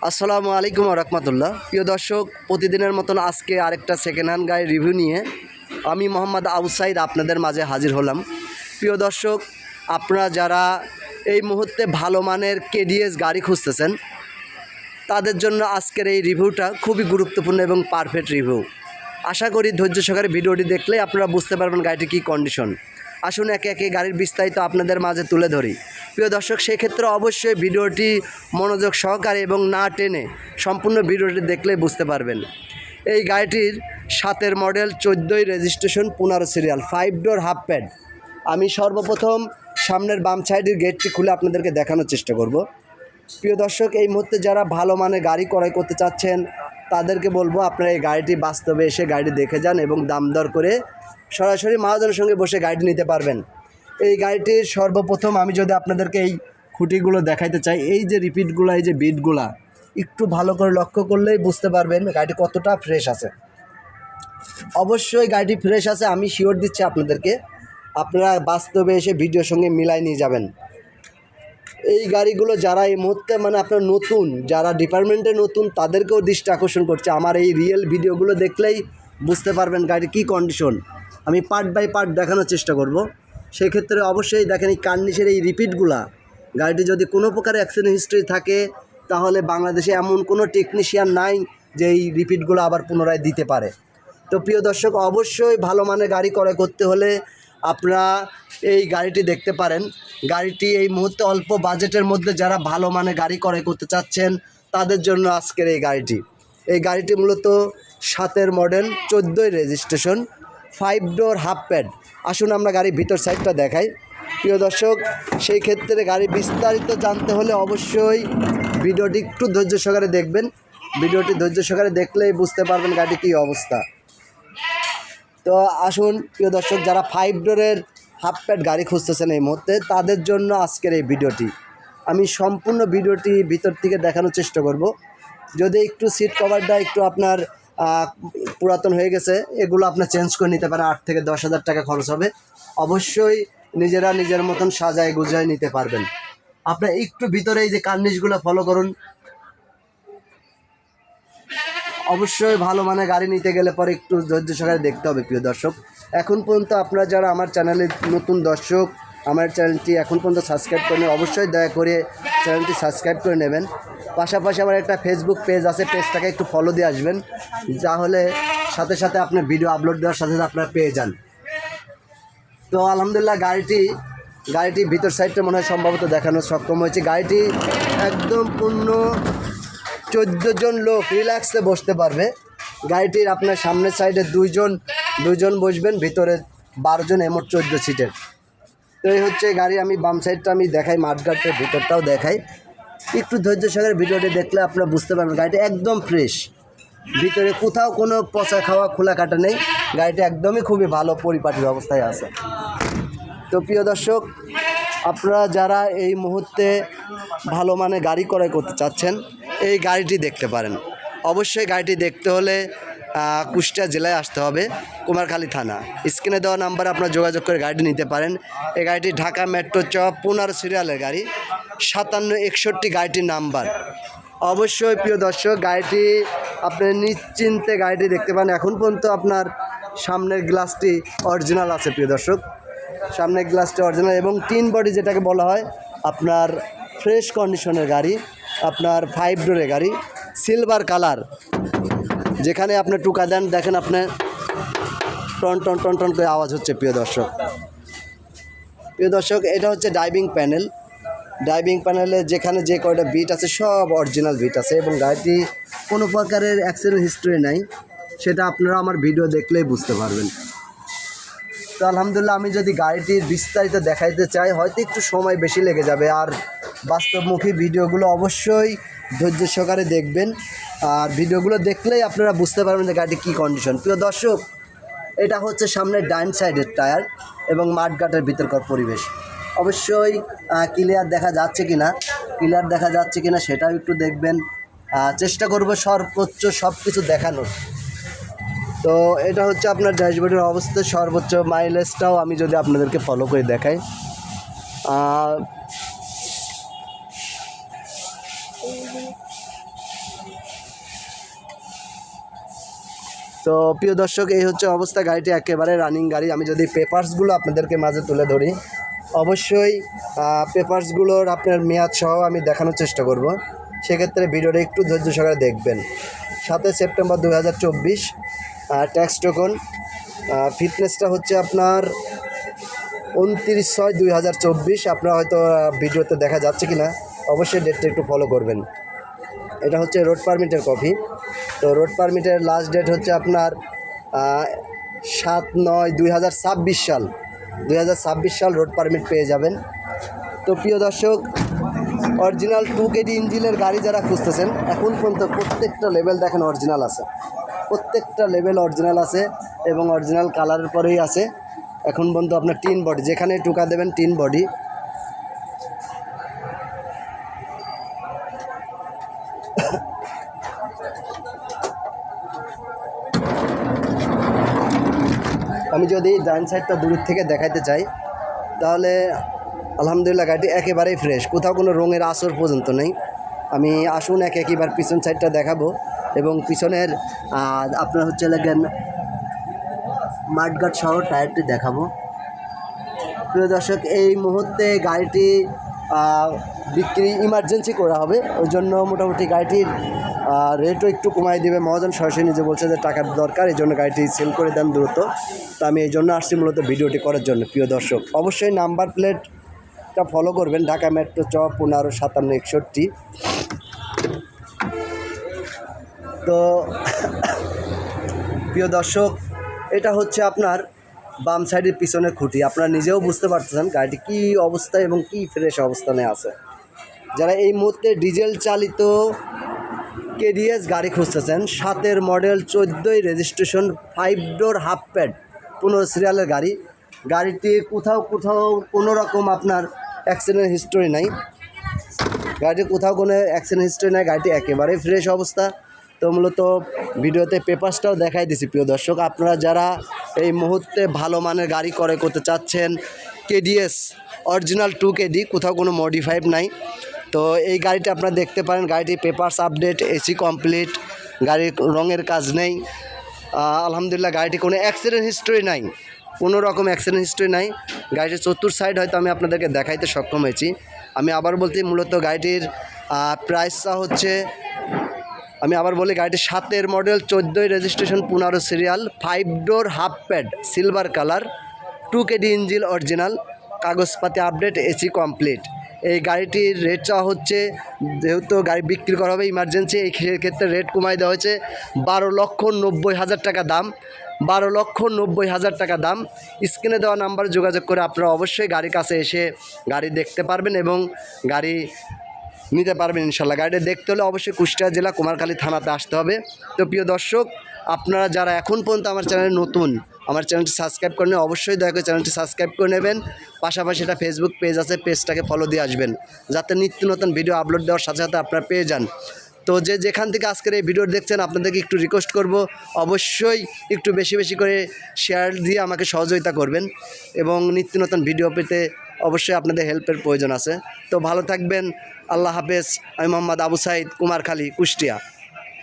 আসসালামু আলাইকুম রহমতুল্লাহ। প্রিয় দর্শক, প্রতিদিনের মতন আজকে আরেকটা সেকেন্ড হ্যান্ড গাড়ির রিভিউ নিয়ে আমি মোহাম্মদ আবু সাইদ আপনাদের মাঝে হাজির হলাম। প্রিয় দর্শক, আপনারা যারা এই মুহূর্তে ভালো মানের কেডিএস গাড়ি খুঁজতেছেন তাদের জন্য আজকের এই রিভিউটা খুবই গুরুত্বপূর্ণ এবং পারফেক্ট রিভিউ। আশা করি ধৈর্য সহকারে ভিডিওটি দেখলে আপনারা বুঝতে পারবেন গাড়িটির কী কন্ডিশন। আসুন একে একে গাড়ির বিস্তারিত আপনাদের মাঝে তুলে ধরি। প্রিয় দর্শক, সেক্ষেত্রে অবশ্যই ভিডিওটি মনোযোগ সহকারে এবং না টেনে সম্পূর্ণ ভিডিওটি দেখলে বুঝতে পারবেন। এই গাড়িটির 7-এর model, 14 registration, 15 serial, 5 door half pad. আমি সর্বপ্রথম সামনের বাম সাইডের গেটটি খুলে আপনাদেরকে দেখানোর চেষ্টা করব। প্রিয় দর্শক, এই মুহূর্তে যারা ভালো মানের গাড়ি ক্রয় করতে চাচ্ছেন তাদেরকে বলবো আপনারা এই গাড়িটি বাস্তবে এসে গাড়ি দেখে যান এবং দাম দর করে সরাসরি মহাজনের সঙ্গে বসে গাড়িটি নিতে পারবেন। এই গাড়িটির সর্বপ্রথম আমি যদি আপনাদেরকে এই খুঁটিগুলো দেখাইতে চাই, এই যে রিপিটগুলো, এই যে বিটগুলা একটু ভালো করে লক্ষ্য করলেই বুঝতে পারবেন গাড়িটি কতটা ফ্রেশ আছে। অবশ্যই গাড়িটি ফ্রেশ আছে, আমি শিওর দিচ্ছি আপনাদেরকে। আপনারা বাস্তবে এসে ভিডিওর সঙ্গে মিলাই নিয়ে যাবেন। এই গাড়িগুলো যারা এই মুহূর্তে আপনার নতুন, যারা ডিপার্টমেন্টে নতুন, তাদেরকেও দৃষ্টি আকর্ষণ করছে। আমার এই রিয়েল ভিডিওগুলো দেখলেই বুঝতে পারবেন গাড়ির কী কন্ডিশন। আমি পার্ট বাই পার্ট দেখানোর চেষ্টা করব। সেক্ষেত্রে অবশ্যই দেখেন এই কার্নিশের এই রিপিটগুলা, গাড়িটি যদি কোনো প্রকার অ্যাক্সিডেন্ট হিস্ট্রি থাকে তাহলে বাংলাদেশে এমন কোনো টেকনিশিয়ান নাই যে এই রিপিটগুলো আবার পুনরায় দিতে পারে। তো প্রিয় দর্শক, অবশ্যই ভালো মানের গাড়ি ক্রয় করতে হলে আপনারা এই গাড়িটি দেখতে পারেন। গাড়িটি এই মুহূর্তে অল্প বাজেটের মধ্যে যারা ভালো মানের গাড়ি ক্রয় করতে চাচ্ছেন তাদের জন্য আজকের এই গাড়িটি মূলত 7-এর model, 14 registration, 5 door half pad. আসুন আমরা গাড়ির ভিতর সাইডটা দেখাই। প্রিয় দর্শক, সেই ক্ষেত্রে গাড়ি বিস্তারিত জানতে হলে অবশ্যই ভিডিওটি একটু ধৈর্য সহকারে দেখবেন। ভিডিওটি ধৈর্য সহকারে দেখলেই বুঝতে পারবেন গাড়ির কী অবস্থা। তো আসুন প্রিয় দর্শক, যারা 5 ডোরের হাফ প্যাড গাড়ি খুঁজতেছেন এই মুহূর্তে, তাদের জন্য আজকের এই ভিডিওটি। আমি সম্পূর্ণ ভিডিওটি ভিতর থেকে দেখানোর চেষ্টা করব। যদি একটু সিট কভারটা একটু আপনার পুরাতন হয়ে গেছে, এগুলো আপনার চেঞ্জ করে নিতে পারেন। 8 থেকে 10 হাজার টাকা খরচ হবে। অবশ্যই নিজেরা নিজের মতন সাজায় গুজায় নিতে পারবেন। আপনার একটু ভিতরে এই যে কার্নিশগুলো ফলো করুন। অবশ্যই ভালো মানের গাড়ি নিতে গেলে পরে একটু ধৈর্য সহকারে দেখতে হবে। প্রিয় দর্শক, এখন পর্যন্ত আপনারা যারা আমার চ্যানেলের নতুন দর্শক, আমার চ্যানেলটি এখন পর্যন্ত সাবস্ক্রাইব করেন, অবশ্যই দয়া করে চ্যানেলটি সাবস্ক্রাইব করে নেবেন। পাশাপাশি আমার একটা ফেসবুক পেজ আছে, পেজটাকে একটু ফলো দিয়ে আসবেন, তাহলে সাথে সাথে আপনার ভিডিও আপলোড দেওয়ার সাথে সাথে আপনারা পেয়ে যান। তো আলহামদুলিল্লাহ, গাড়িটি ভিতর সাইডটা মনে হয় সম্ভবত দেখানোর সক্ষম হয়েছে। গাড়িটি একদম পূর্ণ 14 জন লোক রিল্যাক্সে বসতে পারবে। গাড়িটির আপনার সামনের সাইডে দুইজন বসবেন, ভিতরে 12 জন, এমন 14 সিটের। তো এই হচ্ছে গাড়ি। আমি বাম সাইডটা আমি দেখাই, মাঠঘাটের ভিতরটাও দেখাই। একটু ধৈর্য সহকারে ভিডিওটি দেখলে আপনারা বুঝতে পারবেন গাড়িটা একদম ফ্রেশ। ভিতরে কোথাও কোনো পচা খাওয়া খোলা কাটা নেই। গাড়িটা একদমই খুবই ভালো পরিপাটির অবস্থায় আছে। তো প্রিয় দর্শক, আপনারা যারা এই মুহূর্তে ভালো মানের গাড়ি ক্রয় করতে চাচ্ছেন এই গাড়িটি দেখতে পারেন। অবশ্যই গাড়িটি দেখতে হলে কুষ্টিয়া জেলায় আসতে হবে, কুমারখালী থানা। স্ক্রিনে দেওয়া নাম্বারে আপনারা যোগাযোগ করে গাড়িটি নিতে পারেন। এই গাড়িটি ঢাকা মেট্রো চ 15 সিরিয়ালের গাড়ি, 5761 গাড়িটির নাম্বার। অবশ্যই প্রিয় দর্শক, গাড়িটি আপনি নিশ্চিন্তে গাড়িটি দেখতে পান। এখন পর্যন্ত আপনার সামনের গ্লাসটি অরিজিনাল আছে। প্রিয় দর্শক, সামনের গ্লাসটি অরিজিনাল এবং টিন বডি যেটাকে বলা হয়, আপনার ফ্রেশ কন্ডিশনের গাড়ি, আপনার 5 ডোরের গাড়ি, সিলভার কালার। যেখানে আপনার টুকা দেন দেখেন আপনার টন টন টন টন করে আওয়াজ হচ্ছে। প্রিয় দর্শক, এটা হচ্ছে ড্রাইভিং প্যানেলে যেখানে যে কয়টা বিট আছে সব অরিজিনাল বিট আছে এবং গাড়িটি কোনো প্রকারের অ্যাক্সিডেন্ট হিস্ট্রি নাই, সেটা আপনারা আমার ভিডিও দেখলেই বুঝতে পারবেন। তো আলহামদুলিল্লাহ, আমি যদি গাড়িটির বিস্তারিত দেখাইতে চাই হয়তো একটু সময় বেশি লেগে যাবে। আর বাস্তবমুখী ভিডিওগুলো অবশ্যই ধৈর্য সহকারে দেখবেন। আর ভিডিওগুলো দেখলেই আপনারা বুঝতে পারবেন যে গাড়িটি কী কন্ডিশন। প্রিয় দর্শক, এটা হচ্ছে সামনের ডাইন সাইডের টায়ার এবং মাঠঘাটের ভিতরকার পরিবেশ। অবশ্যই ক্লিয়ার দেখা যাচ্ছে কিনা সেটাও একটু দেখবেন। চেষ্টা করব সর্বোচ্চ সব কিছু দেখানোর। তো এটা হচ্ছে আপনার ড্যাশবোর্ডের অবস্থা। সর্বোচ্চ মাইলেজটাও আমি যদি আপনাদেরকে ফলো করে দেখাই, তো প্রিয় দর্শক, এই হচ্ছে অবস্থা, গাড়িটি একেবারে রানিং গাড়ি। আমি যদি পেপারসগুলো আপনাদেরকে মাঝে তুলে ধরি, অবশ্যই পেপারসগুলোর আপনার মেয়াদ সহ আমি দেখানোর চেষ্টা করব। সেক্ষেত্রে ভিডিওটা একটু ধৈর্য সহকারে দেখবেন। 7 সেপ্টেম্বর 2024, ট্যাক্স টোকন, ফিটনেসটা হচ্ছে আপনার 29/6/2024। আপনারা হয়তো ভিডিওতে দেখা যাচ্ছে কি না, অবশ্যই ডেটটা একটু ফলো করবেন। এটা হচ্ছে রোড পারমিটের কপি। তো রোড পারমিটের লাস্ট ডেট হচ্ছে আপনার 7/9/2026 সাল। 2026 সাল রোড পারমিট পেয়ে যাবেন। তো প্রিয় দর্শক, অরিজিনাল 2KD ইঞ্জিনের গাড়ি যারা খুঁজতেছেন, এখন পর্যন্ত প্রত্যেকটা লেভেল দেখেন অরিজিনাল আছে, প্রত্যেকটা লেভেল অরিজিনাল আছে এবং অরিজিনাল কালারের পরেই আছে। এখন পর্যন্ত আপনার টিন বডি, যেখানে টুকা দেবেন টিন বডি। আমি যদি ডাইন সাইডটা দূর থেকে দেখাইতে চাই, তাহলে আলহামদুলিল্লাহ গাড়িটি একেবারেই ফ্রেশ, কোথাও কোনো রঙের আসর পর্যন্ত নেই। আমি আসুন একবার পিছন সাইডটা দেখাবো এবং পিছনের আপনার হচ্ছে লাগেন মাঠগাট সহ টায়ারটি দেখাবো। প্রিয় দর্শক, এই মুহূর্তে গাড়িটি বিক্রি ইমার্জেন্সি করা হবে, ওই জন্য মোটামুটি গাড়িটির রেটও একটু কমাই দেবে। মহাজন সরাসরি নিজে বলছে যে টাকার দরকার, এই জন্য গাড়িটি সেল করে দেন দ্রুত। তো আমি এই জন্য আসছি মূলত ভিডিওটি করার জন্য। প্রিয় দর্শক, অবশ্যই নাম্বার প্লেটটা ফলো করবেন, ঢাকা মেট্রো চ 155761। তো প্রিয় দর্শক, এটা হচ্ছে আপনার বাম সাইডের পিছনের খুঁটি। আপনারা নিজেও বুঝতে পারতেছেন গাড়িটি কী অবস্থায় এবং কী ফ্রেশ অবস্থানে আছে। যারা এই মুহূর্তে ডিজেল চালিত কেডিএস গাড়ি খুঁজতেছেন, 7 model, 14 registration, 5 door half pad, 15 সিরিয়ালের গাড়ি। গাড়িটি কোথাও কোনো রকম আপনার অ্যাক্সিডেন্ট হিস্টোরি নাই, গাড়িটি কোথাও কোনো অ্যাক্সিডেন্ট হিস্টোরি নাই, গাড়িটি একেবারেই ফ্রেশ অবস্থা। তো মূলত ভিডিওতে পেপারসটাও দেখাই দিছি। প্রিয় দর্শক, আপনারা যারা এই মুহূর্তে ভালো মানের গাড়ি ক্রয় করতে চাচ্ছেন, কেডিএস অরিজিনাল 2KD, কোথাও কোনো মডিফাইড নাই, তো এই গাড়িটা আপনারা দেখতে পারেন। গাড়িটি পেপারস আপডেট, এসি কমপ্লিট, গাড়ির রঙের কাজ নেই, আলহামদুলিল্লাহ। গাড়িটি কোনো অ্যাক্সিডেন্ট হিস্টোরি নাই, কোনো রকম অ্যাক্সিডেন্ট হিস্টোরি নাই। গাড়িটির চতুর সাইড হয়তো আমি আপনাদেরকে দেখাইতে সক্ষম হয়েছি। আমি আবার বলতে, মূলত গাড়িটির প্রাইসটা হচ্ছে, আমি আবার বলি, গাড়িটি 7 model, 14 registration, 15 serial, 5 door half pad, silver colour, 2KD engine original, কাগজপাতি আপডেট, এসি কমপ্লিট। এই গাড়িটির রেট চাওয়া হচ্ছে, যেহেতু গাড়ি বিক্রি করা হবে ইমার্জেন্সি, এই ক্ষেত্রে রেট কমাই দেওয়া হয়েছে 12,90,000 টাকা দাম। 12,90,000 টাকা দাম। স্ক্রিনে দেওয়া নাম্বারে যোগাযোগ করে আপনারা অবশ্যই গাড়ির কাছে এসে গাড়ি দেখতে পারবেন এবং গাড়ি নিতে পারবেন ইনশাল্লাহ। গাড়িটা দেখতে হলে অবশ্যই কুষ্টিয়া জেলা কুমারখালী থানাতে আসতে হবে। তো প্রিয় দর্শক, আপনারা যারা এখন পর্যন্ত আমার চ্যানেলে নতুন, আমার চ্যানেলটি সাবস্ক্রাইব করে নেবেন, অবশ্যই দয়া করে চ্যানেলটি সাবস্ক্রাইব করে নেবেন। পাশাপাশি এটা ফেসবুক পেজ আছে, পেজটাকে ফলো দিয়ে আসবেন, যাতে নিত্য নতুন ভিডিও আপলোড দেওয়ার সাথে সাথে আপনারা পেয়ে যান। তো যেখান থেকে আজকের এই ভিডিও দেখছেন, আপনাদেরকে একটু রিকোয়েস্ট করব, অবশ্যই একটু বেশি করে শেয়ার দিয়ে আমাকে সহযোগিতা করবেন এবং নিত্য নতুন ভিডিও পেতে অবশ্যই আপনাদের হেল্পের প্রয়োজন আছে। তো ভালো থাকবেন, আল্লাহ হাফেজ। আমি মোহাম্মদ আবু সাইদ, কুমারখালী, কুষ্টিয়া।